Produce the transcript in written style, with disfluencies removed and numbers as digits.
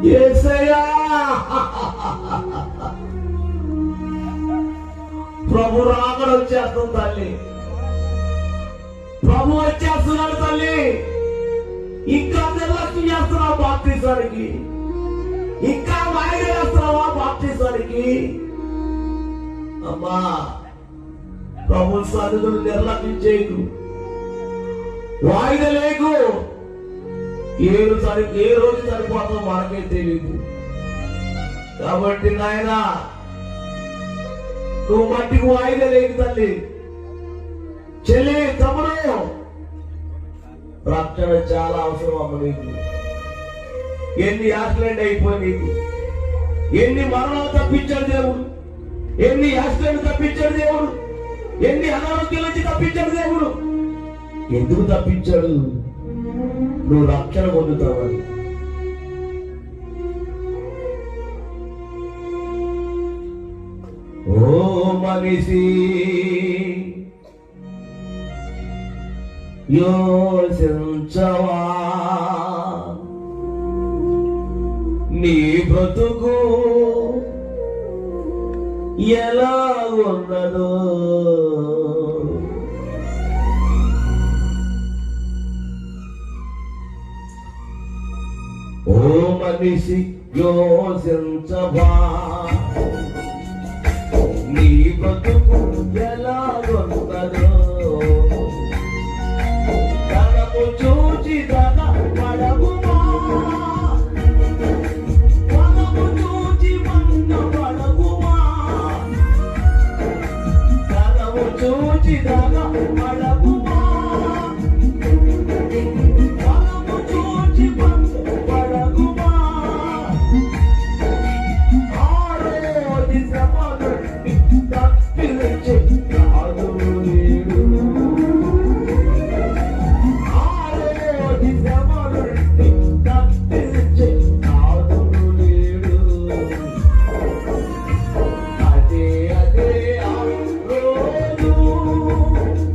యేసయ్యా ప్రభు రాకడ వచ్చేస్తుంది తల్లి, ప్రభు వచ్చేస్తున్నాడు తల్లి. ఇంకా నిర్లక్ష్యం చేస్తున్నావు బాప్తిసానికి, ఇంకా వాయిదా చేస్తున్నావా బాప్తిసానికి? అమ్మా ప్రభు సన్నిధులు నిర్లక్ష్యం చేయకు, వాయిదా లేకు. ఏ రోజు సరిపోతుందో మనకే తెలియదు. కాబట్టి నాయన నువ్వు మట్టికి వాయిదా లేకు తల్లి. చెల్లి తమ్ముడు, రక్షణ చాలా అవసరం అమ్మ నీకు. ఎన్ని యాక్సిడెంట్ అయిపోయి నీకు, ఎన్ని మరణాలు తప్పించాడు దేవుడు, ఎన్ని యాక్సిడెంట్ తప్పించాడు దేవుడు, ఎన్ని అనారోగ్యాల నుంచి తప్పించాడు దేవుడు. ఎందుకు తప్పించాడు? నువ్వు రక్షణ పొందుతావని. ఓ మనిషి యోచించవా నీ బ్రతుకు ఎలా ఉన్నదో. ఓ మనిషి యోచించవా నీ బ్రతుకు ఎలా ఉన్నదో. ధనము చూచి ధన పడవుమా, ధనము చూచి మన్న పడవుమా, ధనము చూచి ధన